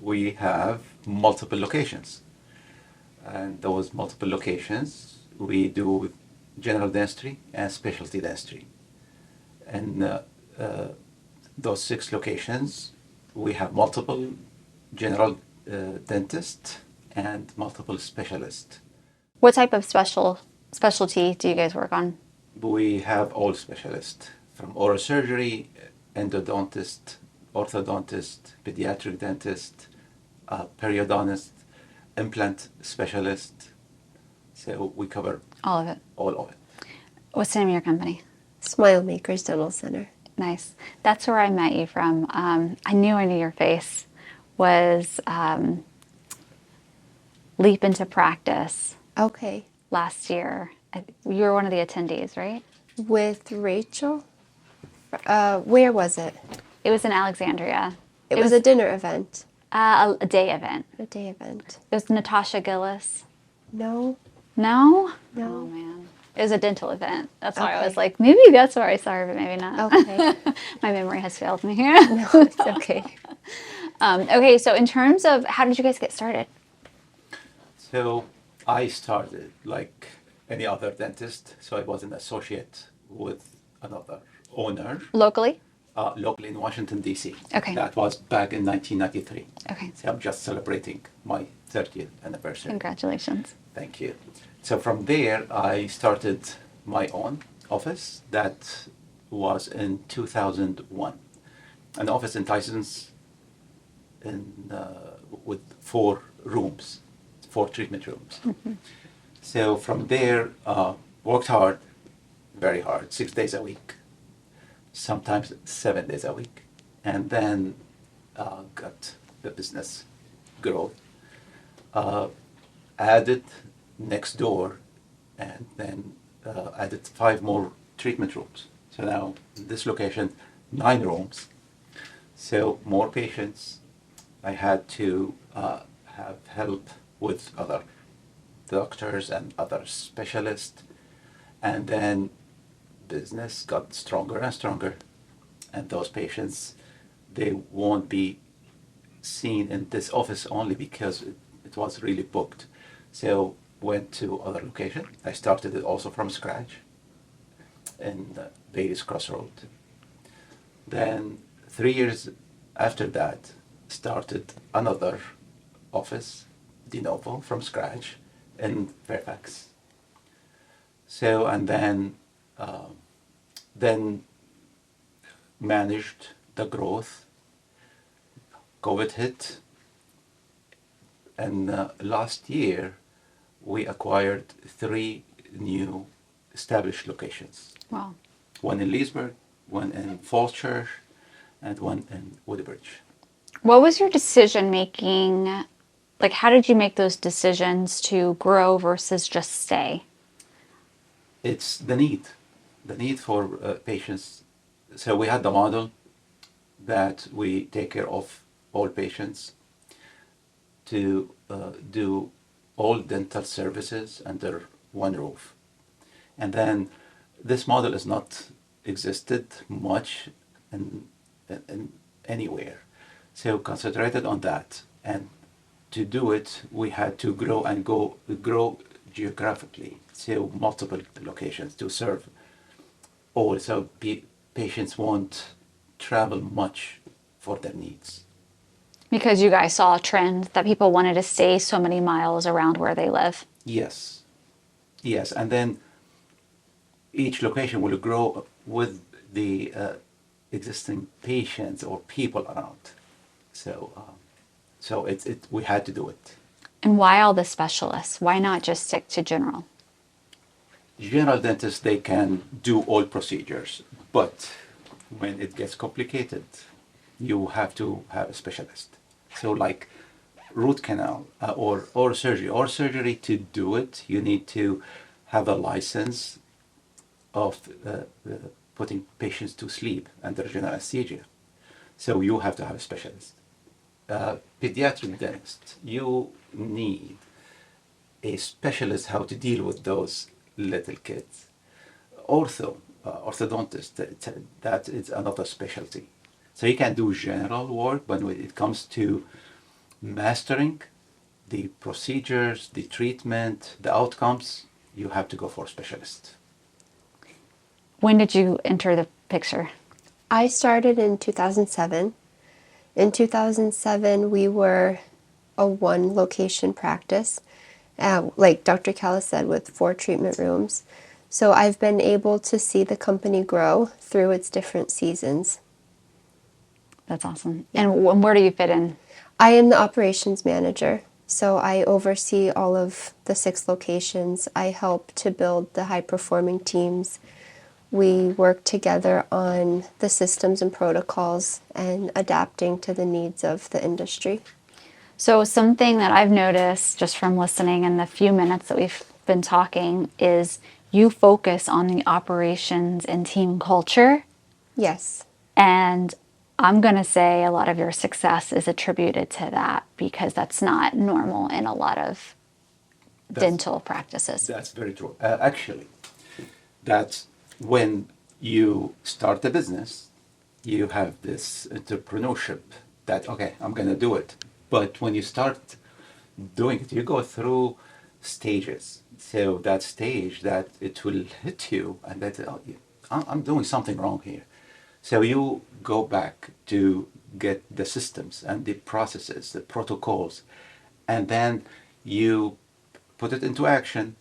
we have multiple locations. And those multiple locations, we do general dentistry and specialty dentistry. And those 6 locations, we have multiple general dentists and multiple specialists. What type of specialty do you guys work on? We have all specialists, from oral surgery, endodontist, orthodontist, pediatric dentist, periodontist, implant specialist. So we cover All of it. all of it. What's the name of your company? Smile Makers Dental Center. Nice. That's where I met you from. I knew your face was Leap into Practice Okay. last year. You were one of the attendees, right? With Rachel? Where was it? It was in Alexandria. It was a dinner event. A day event. A day event. It was Natasha Gillis. No. No? No. Oh, man. It was a dental event. That's why I was Okay. like, maybe that's where I saw her, but maybe not. Okay. My memory has failed me. No, it's okay. Okay, so in terms of how did you guys get started? So I started like any other dentist. So I was an associate with another owner Locally? locally in Washington, D.C. Okay. That was back in 1993. Okay. So I'm just celebrating my 30th anniversary. Congratulations. Thank you. So from there, I started my own office. That was in 2001. An office in Tyson's with 4 rooms, 4 treatment rooms. So from there, worked hard, very hard, 6 days a week, sometimes 7 days a week. And then got the business growth. Added next door, and then added 5 more treatment rooms. So now in this location, 9 rooms. So more patients. I had to have help with other doctors and other specialists, and then business got stronger and stronger, and those patients, they won't be seen in this office only because it was really booked. So went to other location. I started it also from scratch in Bailey's Crossroad. Then 3 years after that, started another office, de novo, from scratch in Fairfax. So, and then managed the growth. COVID hit, and last year we acquired 3 new established locations. Wow. One in Leesburg, one in Falls Church, and one in Woodbridge. What was your decision making? Like, how did you make those decisions to grow versus just stay? It's the need for patients. So we had the model that we take care of all patients, to do all dental services under one roof. And then this model is not existed much in anywhere. So concentrated on that, and to do it, we had to grow geographically, so multiple locations to serve all. So patients won't travel much for their needs. Because you guys saw a trend that people wanted to stay so many miles around where they live. Yes, and then each location will grow with the existing patients or people around. So we had to do it. And why all the specialists? Why not just stick to general? General dentists, they can do all procedures, but when it gets complicated, you have to have a specialist. So like root canal or surgery, to do it, you need to have a license of putting patients to sleep under general anesthesia. So you have to have a specialist. Pediatric dentist, you need a specialist how to deal with those little kids. Orthodontist, that is another specialty. So you can do general work, but when it comes to mastering the procedures, the treatment, the outcomes, you have to go for a specialist. When did you enter the picture? I started in 2007. In 2007, we were a one location practice, like Dr. Kallas said, with 4 treatment rooms. So I've been able to see the company grow through its different seasons. That's awesome. And where do you fit in? I am the operations manager, so I oversee all of the 6 locations. I help to build the high-performing teams. We work together on the systems and protocols and adapting to the needs of the industry. So something that I've noticed just from listening in the few minutes that we've been talking is you focus on the operations and team culture. Yes. And I'm going to say a lot of your success is attributed to that because that's not normal in a lot of dental practices. That's very true. Actually, that's when you start a business, you have this entrepreneurship that, okay, I'm going to do it. But when you start doing it, you go through stages. So that stage that it will hit you and that, oh, I'm doing something wrong here. So you go back to get the systems and the processes, the protocols, and then you put it into action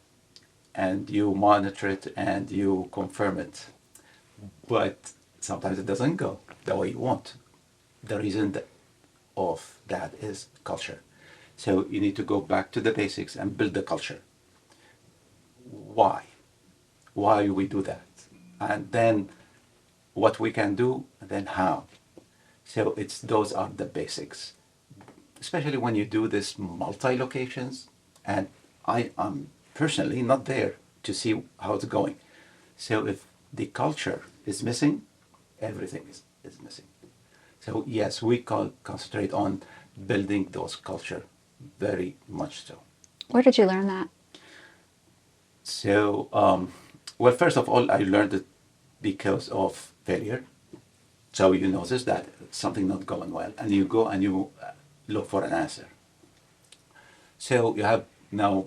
and you monitor it and you confirm it. But sometimes it doesn't go the way you want. The reason of that is culture. So you need to go back to the basics and build the culture. Why? Why we do that? And then what we can do, and then how. So those are the basics. Especially when you do this multi-locations, and I am personally not there to see how it's going. So if the culture is missing, everything is missing. So yes, we concentrate on building those culture very much so. Where did you learn that? So, well, first of all, I learned it because of failure. So you notice that something not going well, and you go and you look for an answer. So you have now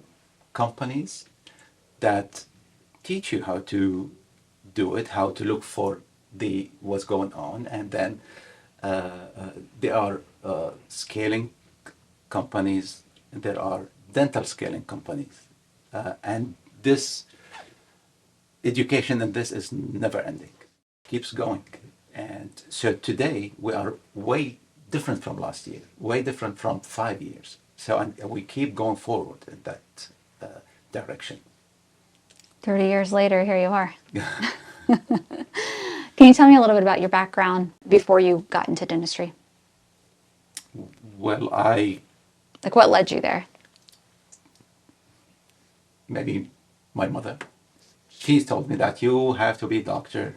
companies that teach you how to do it, how to look for what's going on, and then there are scaling companies, there are dental scaling companies, and this education and this is never ending, keeps going. And so today we are way different from last year, way different from 5 years. So and we keep going forward in that direction. 30 years later, here you are. Can you tell me a little bit about your background before you got into dentistry? Well, Like what led you there? maybe my mother, she told me that you have to be a doctor,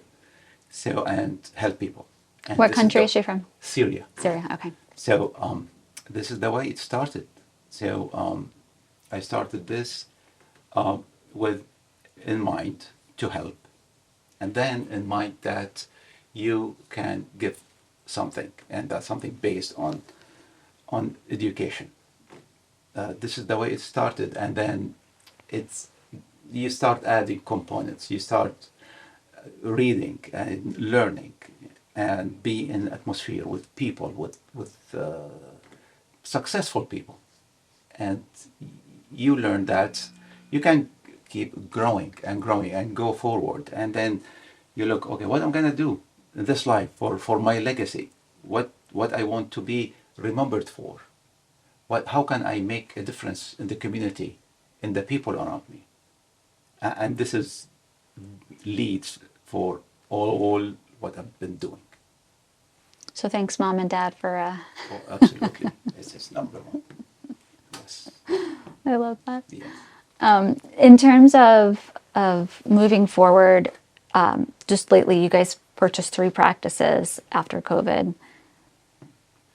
so and help people. And What this country the- is she from? Syria. Syria, okay. So this is the way it started. So I started this with in mind to help, and then in mind that you can give something, and that's something based on education. This is the way it started, and then you start adding components. You start reading and learning, and be in atmosphere with people, with successful people, and you learn that you can keep growing and growing and go forward, and then you look, okay, what I'm gonna do in this life for my legacy, what I want to be remembered for, how can I make a difference in the community, in the people around me, and this is leads for all what I've been doing. So thanks, Mom and Dad, for... Oh, absolutely, this is number one. Yes. I love that. Yes. In terms of moving forward, just lately you guys purchased 3 practices after COVID.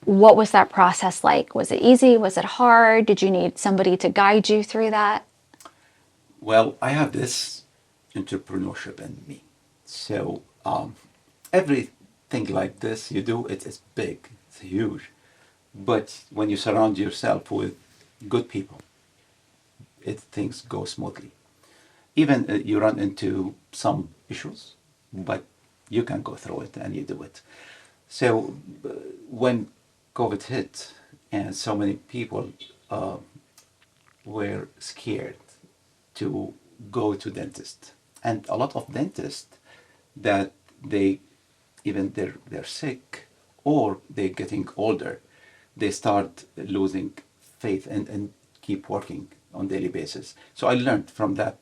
What was that process like? Was it easy? Was it hard? Did you need somebody to guide you through that? Well, I have this entrepreneurship in me. So everything like this you do, it's big, it's huge. But when you surround yourself with good people, things go smoothly. Even you run into some issues, but you can go through it and you do it. So when COVID hit and so many people were scared to go to dentist, and a lot of dentists that they even they're sick or they're getting older, they start losing faith and keep working on daily basis. So I learned from that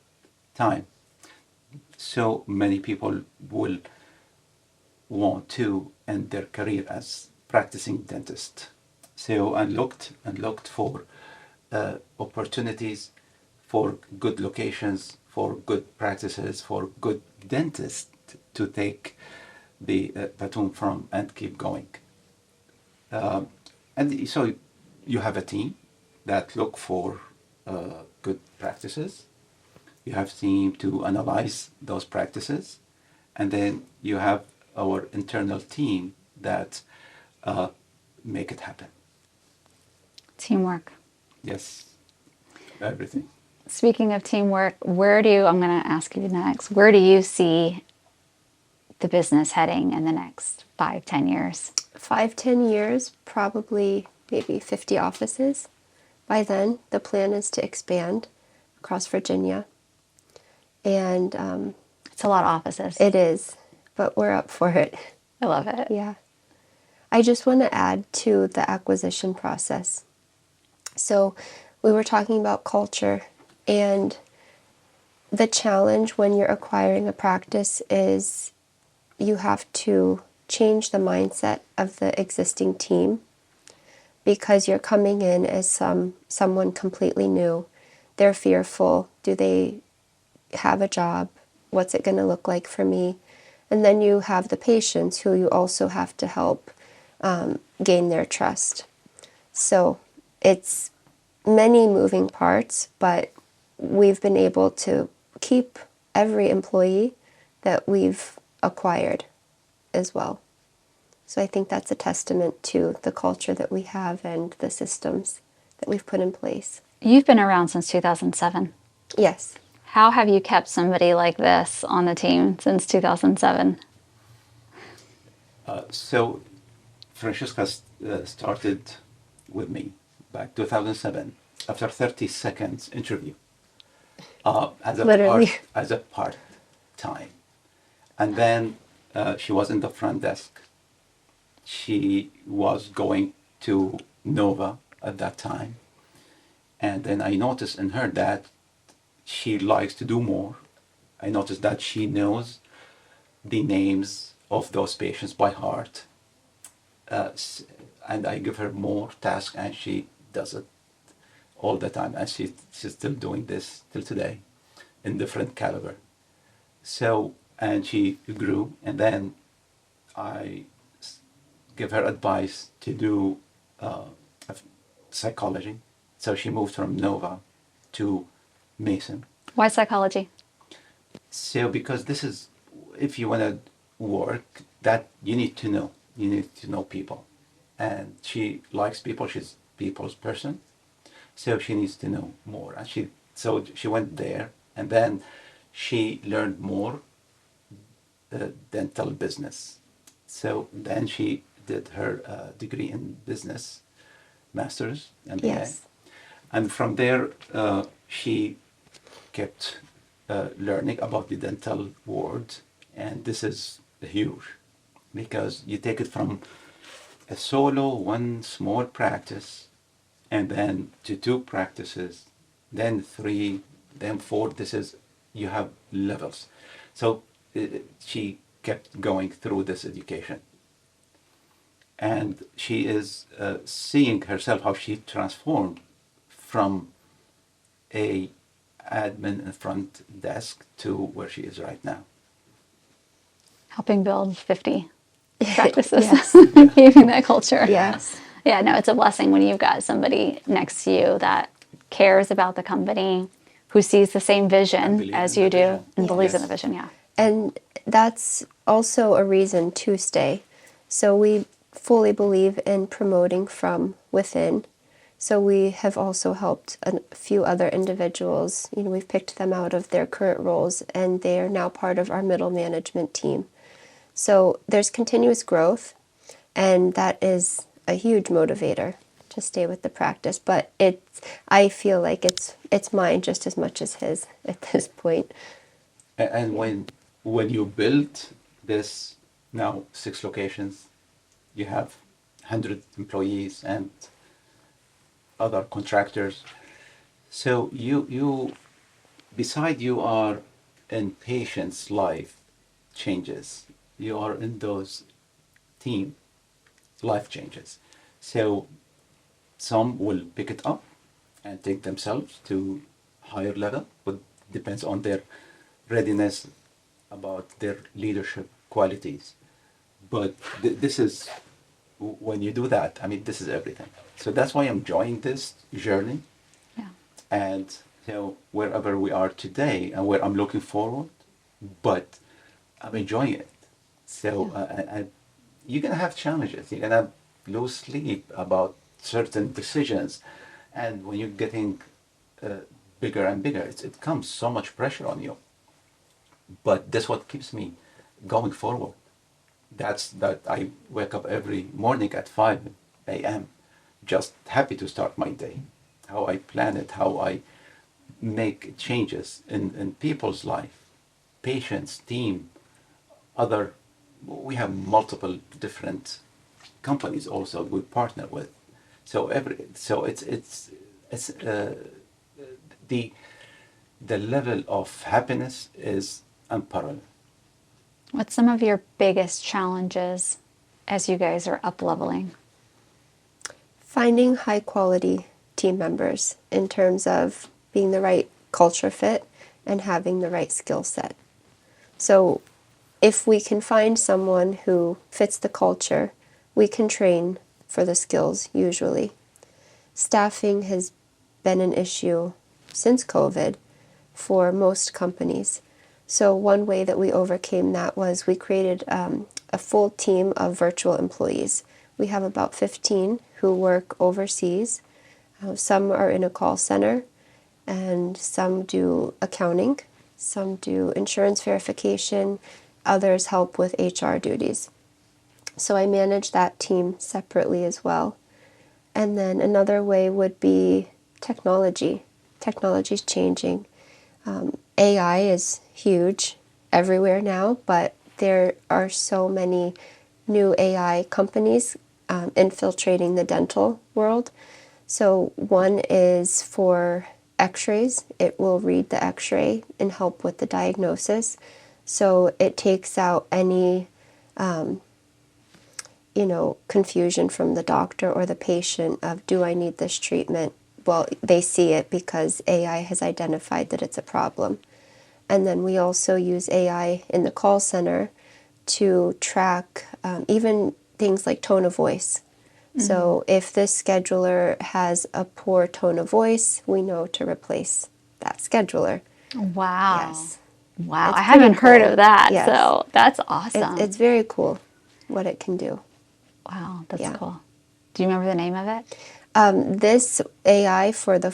time. So many people will want to end their career as practicing dentist. So I looked for opportunities for good locations, for good practices, for good dentists to take the baton from and keep going. And so you have a team that look for good practices. You have a team to analyze those practices, and then you have our internal team that make it happen. Teamwork. Yes, everything. Speaking of teamwork, I'm going to ask you next, where do you see the business heading in the next 5-10 years? 5-10 years, probably maybe 50 offices. By then, the plan is to expand across Virginia. And It's a lot of offices. it is, but we're up for it. I love it. Yeah. I just want to add to the acquisition process. So we were talking about culture, and the challenge when you're acquiring a practice is you have to change the mindset of the existing team because you're coming in as someone completely new. They're fearful. Do they have a job? What's it going to look like for me? And then you have the patients who you also have to help gain their trust. So it's many moving parts, but we've been able to keep every employee that we've acquired as well. So I think that's a testament to the culture that we have and the systems that we've put in place. You've been around since 2007. Yes. How have you kept somebody like this on the team since 2007? So Francesca started with me back 2007 after 30 seconds interview Literally. as a part time, and then she was in the front desk. She was going to Nova at that time, and then I noticed in her that she likes to do more. I noticed that she knows the names of those patients by heart, and I give her more tasks, and she does it all the time, and she's still doing this till today in different caliber. So, and she grew, and then I give her advice to do psychology. So she moved from Nova to Mason. Why psychology? So because this is, if you want to work, that you need to know people, and she likes people. She's a people's person, so she needs to know more. And she went there, and then she learned more dental business. So then she did her degree in business, master's, MBA. Yes. And from there, she kept learning about the dental world. And this is huge because you take it from a solo, one small practice, and then to 2 practices, then 3, then 4. You have levels. So she kept going through this education. And she is seeing herself how she transformed from a admin in front desk to where she is right now. Helping build 50 practices. Yes. Keeping that culture. Yes. Yeah, no, it's a blessing when you've got somebody next to you that cares about the company, who sees the same vision as you do, and believes in the vision, yeah. And that's also a reason to stay. So we fully believe in promoting from within. So we have also helped a few other individuals. We've picked them out of their current roles, and they are now part of our middle management team. So there's continuous growth, and that is a huge motivator to stay with the practice. But I feel like it's mine just as much as his at this point. And when you build this now 6 locations, you have 100 employees and other contractors. So you beside you are in patients' life changes. You are in those team life changes. So some will pick it up and take themselves to higher level, but depends on their readiness about their leadership qualities. But this is when you do that. I mean, this is everything. So that's why I'm enjoying this journey. Yeah. And wherever we are today and where I'm looking forward, but I'm enjoying it. So you're gonna have challenges. You're gonna lose sleep about certain decisions, and when you're getting bigger and bigger, it comes so much pressure on you. But that's what keeps me going forward. That's that I wake up every morning at 5 a.m. just happy to start my day. How I plan it, how I make changes in people's life, patients, team, other. We have multiple different companies also we partner with. So it's the the level of happiness is unparalleled. What's some of your biggest challenges as you guys are up leveling? Finding high quality team members in terms of being the right culture fit and having the right skill set. So if we can find someone who fits the culture, we can train for the skills usually. Staffing has been an issue since COVID for most companies. So one way that we overcame that was we created a full team of virtual employees. We have about 15 who work overseas. Some are in a call center, and some do accounting, some do insurance verification, others help with HR duties. So I manage that team separately as well. And then another way would be technology. Technology is changing. AI is huge everywhere now, but there are so many new AI companies infiltrating the dental world. So one is for x-rays. It will read the x-ray and help with the diagnosis. So it takes out any confusion from the doctor or the patient of, do I need this treatment? Well, they see it because AI has identified that it's a problem. And then we also use AI in the call center to track even things like tone of voice. Mm-hmm. So if this scheduler has a poor tone of voice, we know to replace that scheduler. Wow. Yes. Wow. It's I haven't heard cool. of that. Yes. So that's awesome. It's very cool what it can do. Wow. That's cool. Do you remember the name of it? This AI for the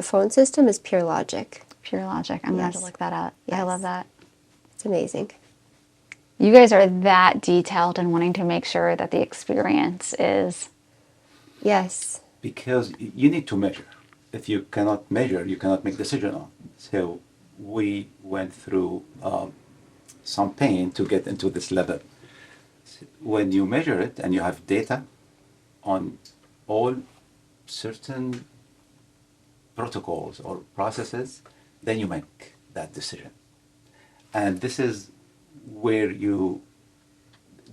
phone system is Pure Logic. Pure Logic. I'm going to have to look that up. Yes. I love that. It's amazing. You guys are that detailed and wanting to make sure that the experience is... Yes. Because you need to measure. If you cannot measure, you cannot make decision on. So we went through some pain to get into this level. When you measure it and you have data on all certain protocols or processes, then you make that decision. And this is where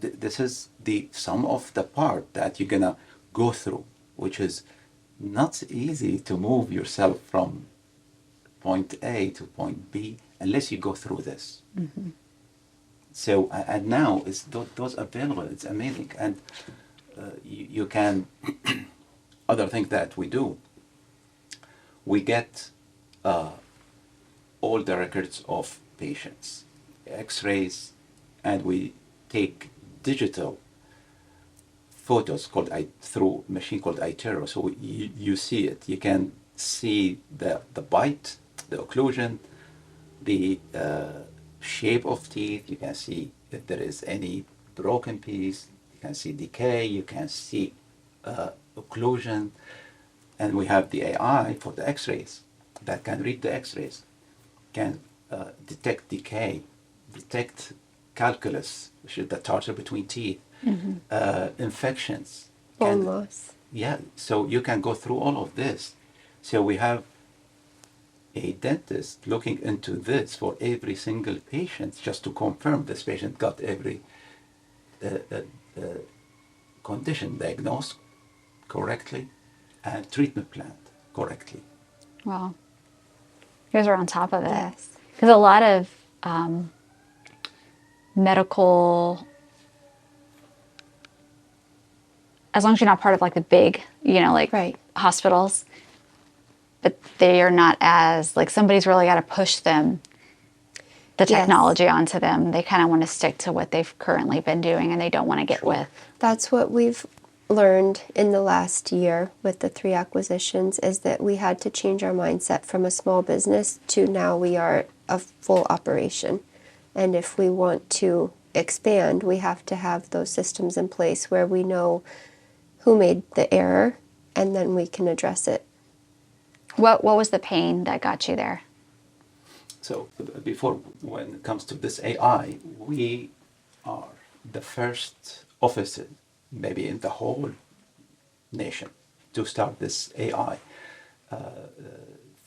this is the sum of the part that you're gonna go through, which is not easy to move yourself from point A to point B unless you go through this. Mm-hmm. So, and now it's those available, it's amazing. And you can, other things that we do, we get all the records of patients, x-rays, and we take digital photos through a machine called iTero. So you see it. You can see the bite, the occlusion, the shape of teeth. You can see if there is any broken piece. You can see decay. You can see occlusion. And we have the AI for the x-rays that can read the x-rays, can detect decay, detect calculus, which is the tartar between teeth, infections. Bone loss. Yeah, so you can go through all of this. So we have a dentist looking into this for every single patient just to confirm this patient got every condition diagnosed correctly and treatment planned correctly. Wow. You guys are on top of it. Yes. Because a lot of medical, as long as you're not part of like the big, like Right. hospitals, but they are not as, like somebody's really got to push them, the Yes. technology onto them. They kind of want to stick to what they've currently been doing and they don't want to get with. That's what we've learned in the last year with the 3 acquisitions, is that we had to change our mindset from a small business to now we are a full operation. And if we want to expand, we have to have those systems in place where we know who made the error and then we can address it. What was the pain that got you there? So before, when it comes to this AI, we are the first office, maybe in the whole nation, to start this AI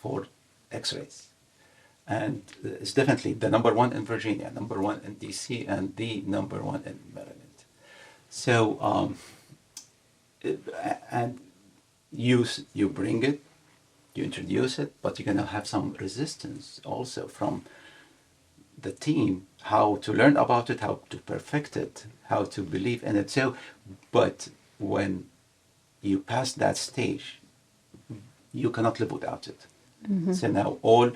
for X-rays. And it's definitely the number one in Virginia, number one in DC, and the number one in Maryland. So, and you bring it, you introduce it, but you're gonna have some resistance also from the team, how to learn about it, how to perfect it, how to believe in it. So, but when you pass that stage, you cannot live without it. So now all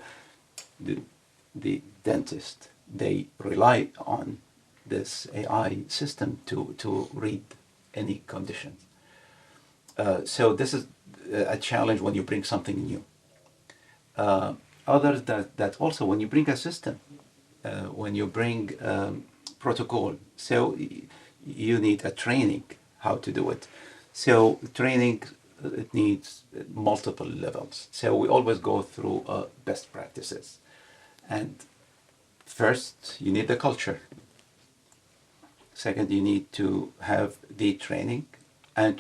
the dentists, they rely on this AI system to read any condition. So this is a challenge when you bring something new. Other than that, also when you bring a system, when you bring protocol, so you need a training how to do it. So training, it needs multiple levels. So we always go through best practices. And first, you need the culture. Second, you need to have the training, and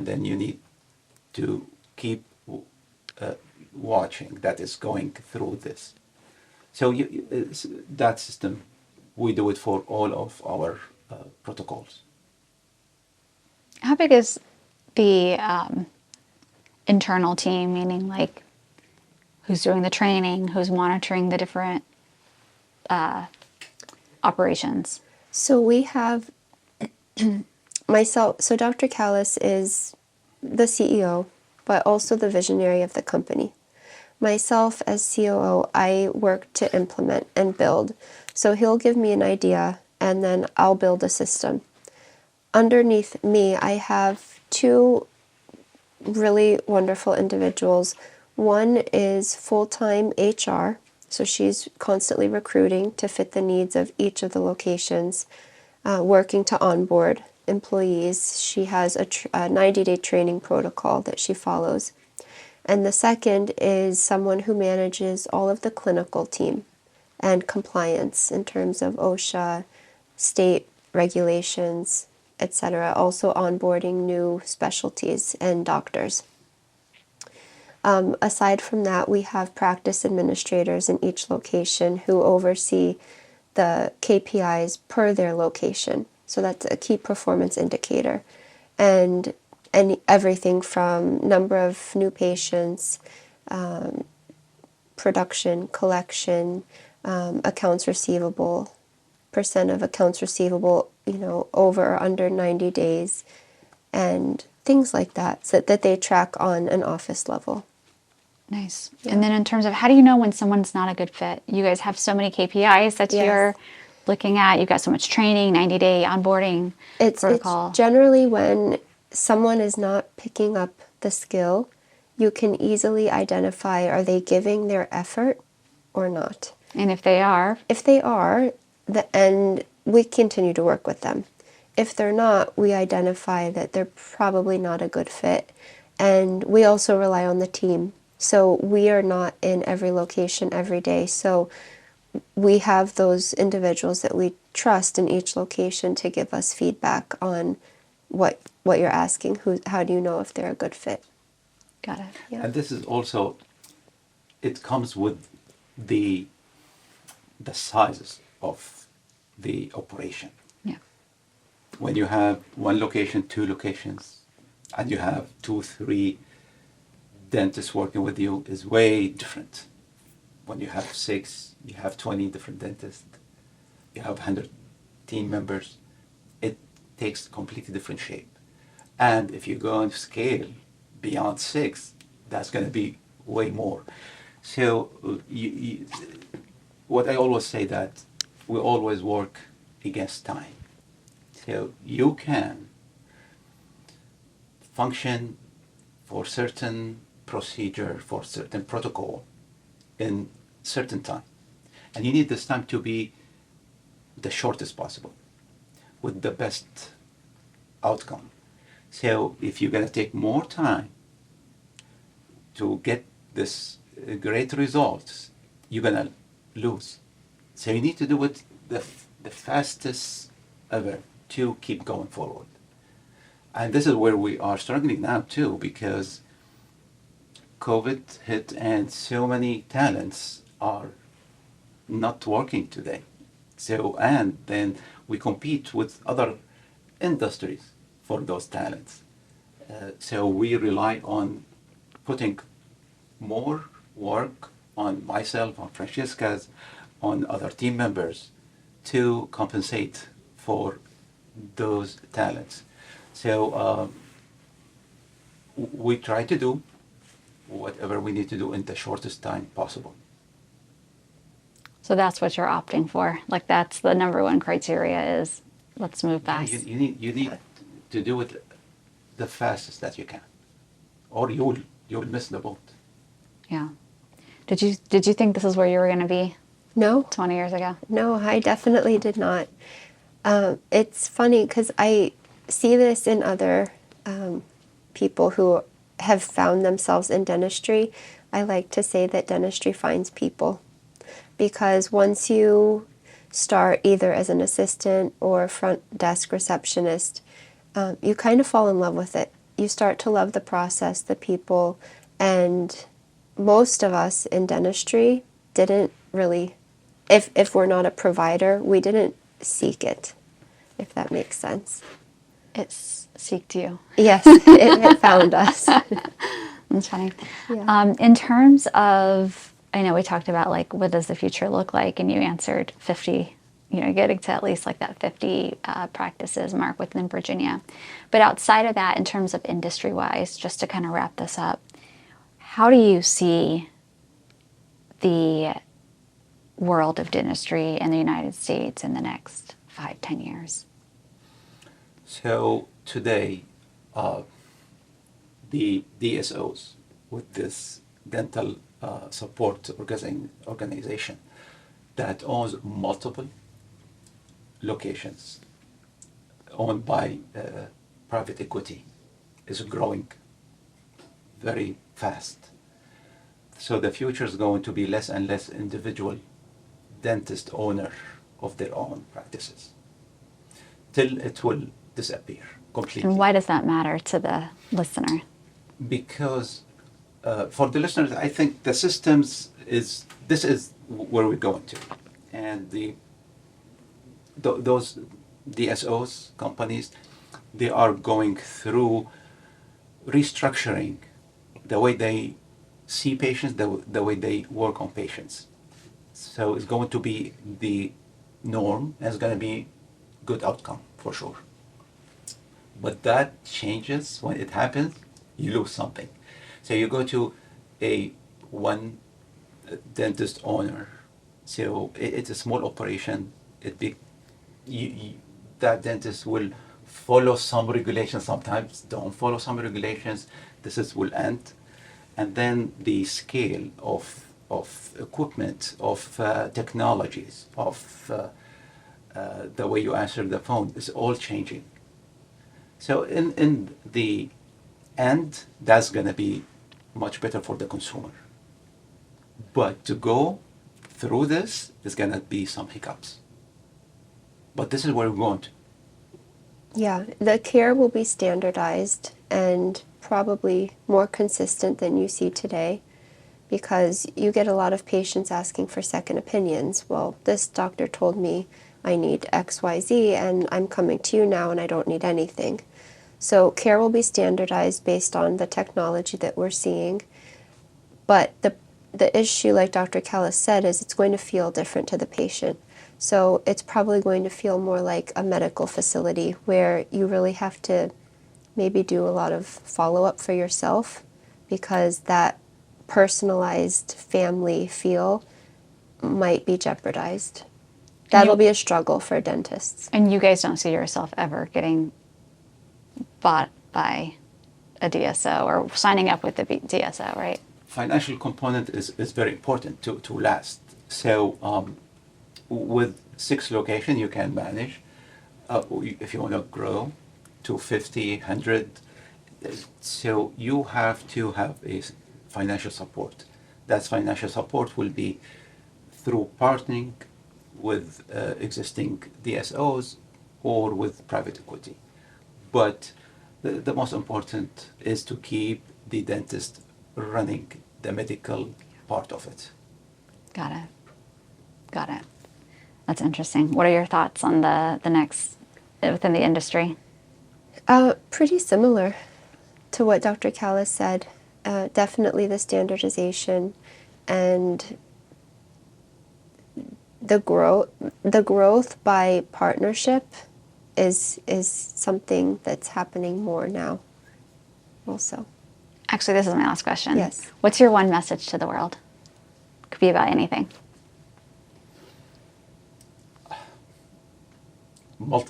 then you need to keep watching that is going through this. So that system, we do it for all of our protocols. How big is the internal team, meaning like who's doing the training, who's monitoring the different operations? So we have myself, so Dr. Kallas is the CEO, but also the visionary of the company. Myself as COO, I work to implement and build. So he'll give me an idea and then I'll build a system. Underneath me, I have 2 really wonderful individuals. One is full-time HR, so she's constantly recruiting to fit the needs of each of the locations, working to onboard employees. She has a 90-day training protocol that she follows. And the second is someone who manages all of the clinical team and compliance in terms of OSHA, state regulations, etc. Also onboarding new specialties and doctors. Aside from that, we have practice administrators in each location who oversee the KPIs per their location. So that's a key performance indicator. And everything from number of new patients, production, collection, accounts receivable, percent of accounts receivable, over or under 90 days, and things like that, so that they track on an office level. Nice. Yeah. And then in terms of how do you know when someone's not a good fit? You guys have so many KPIs that Yes. you're looking at? You've got so much training, 90-day onboarding protocol. It's generally when someone is not picking up the skill, you can easily identify, are they giving their effort or not? And if they are, and we continue to work with them. If they're not, we identify that they're probably not a good fit. And we also rely on the team. So we are not in every location every day. So we have those individuals that we trust in each location to give us feedback on what you're asking. How do you know if they're a good fit? got it. Yeah. And this is also, it comes with the sizes of the operation. Yeah. When you have one location, two locations, and you have 2, 3 dentists working with you, is way different. When you have 6, you have 20 different dentists, you have 100 team members, it takes a completely different shape. And if you go and scale beyond 6, that's going to be way more. So what I always say, that we always work against time. So you can function for certain procedure, for certain protocol in certain time. And you need this time to be the shortest possible with the best outcome. So if you're going to take more time to get this great results, you're going to lose. So you need to do it the fastest ever to keep going forward. And this is where we are struggling now too, because COVID hit and so many talents are not working today. So, and then we compete with other industries for those talents. So we rely on putting more work on myself, on Francesca's, on other team members to compensate for those talents. So we try to do whatever we need to do in the shortest time possible. So that's what you're opting for. Like, that's the number one criteria, is let's move fast. You need to do it the fastest that you can, or you'll miss the boat. Yeah. Did you think this is where you were going to be No. 20 years ago? No, I definitely did not. It's funny because I see this in other people who have found themselves in dentistry. I like to say that dentistry finds people, because once you start either as an assistant or front desk receptionist, you kind of fall in love with it. You start to love the process, the people, and most of us in dentistry didn't really, if we're not a provider, we didn't seek it, if that makes sense. It seeked you. Yes, it found us. That's funny. Yeah. In terms of, I know we talked about, like, what does the future look like, and you answered 50, getting to at least like that 50 practices mark within Virginia. But outside of that, in terms of industry-wise, just to kind of wrap this up, how do you see the world of dentistry in the United States in the next 5-10 years? So today, the DSOs, with this dental support organization that owns multiple locations owned by private equity, is growing very fast. So the future is going to be less and less individual dentist owner of their own practices, till it will disappear completely. And why does that matter to the listener? Because for the listeners, I think the systems this is where we're going to, and those DSOs companies, they are going through restructuring the way they see patients, the way they work on patients. So it's going to be the norm, and it's going to be good outcome for sure. But that changes when it happens. You lose something. So you go to a one dentist owner. So it's a small operation you, that dentist will follow some regulations, sometimes don't follow some regulations. Will end, and then the scale of equipment, of technologies, of the way you answer the phone is all changing. So in the end, that's gonna be much better for the consumer. But to go through this is gonna be some hiccups. But this is where we're going to. Yeah, the care will be standardized and probably more consistent than you see today, because you get a lot of patients asking for second opinions. Well, this doctor told me I need XYZ and I'm coming to you now and I don't need anything. So care will be standardized based on the technology that we're seeing. But the issue, like Dr. Kallas said, is it's going to feel different to the patient. So it's probably going to feel more like a medical facility where you really have to maybe do a lot of follow-up for yourself, because that personalized family feel might be jeopardized. That'll be a struggle for dentists. And you guys don't see yourself ever getting bought by a DSO or signing up with the DSO, right? Financial component is very important to last. So with 6 locations, you can manage. If you want to grow to 50, 100, so you have to have a financial support. That financial support will be through partnering with existing DSOs or with private equity. But the most important is to keep the dentist running the medical part of it. Got it. Got it. That's interesting. What are your thoughts on the next within the industry? Pretty similar to what Dr. Kallas said. Definitely the standardization and the growth by partnership is something that's happening more now also. Actually, this is my last question. Yes. What's your one message to the world? Could be about anything.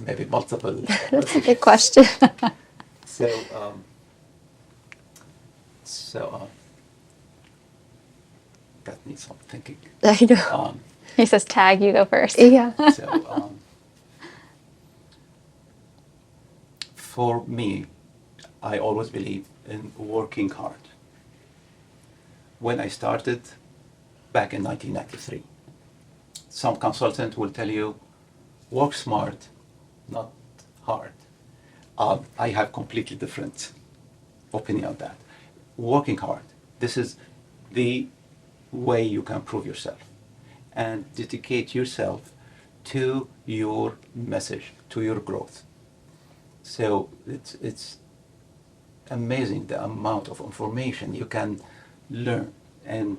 Maybe multiple. That's a big question. So that needs some thinking. I know. He says, tag, you go first. Yeah. So for me, I always believe in working hard. When I started back in 1993, some consultant will tell you, work smart, not hard. I have completely different opinion on that. Working hard, this is the way you can prove yourself and dedicate yourself to your message, to your growth. So it's amazing the amount of information you can learn and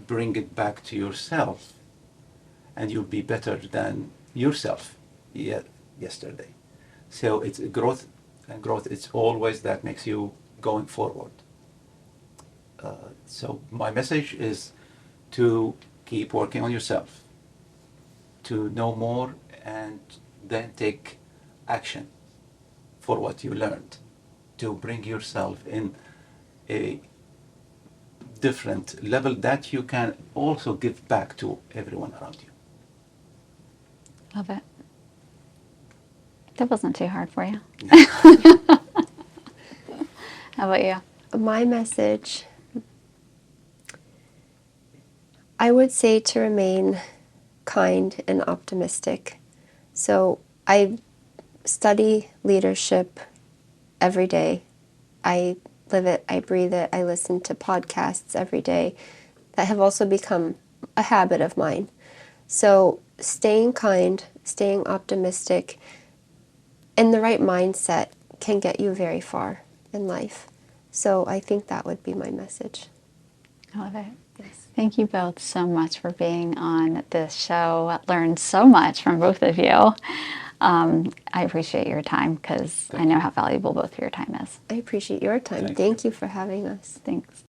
bring it back to yourself, and you'll be better than yourself yesterday. So it's growth, and growth, it's always that makes you going forward. So my message is to keep working on yourself, to know more, and then take action for what you learned, to bring yourself in a different level that you can also give back to everyone around you. Love it. That wasn't too hard for you. How about you? My message, I would say to remain kind and optimistic. So I study leadership every day. I live it, I breathe it, I listen to podcasts every day that have also become a habit of mine. So staying kind, staying optimistic, and the right mindset can get you very far in life. So I think that would be my message. I love it. Yes. Thank you both so much for being on this show. I learned so much from both of you. I appreciate your time because I know how valuable both of your time is. I appreciate your time. Thank you for having us. Thanks.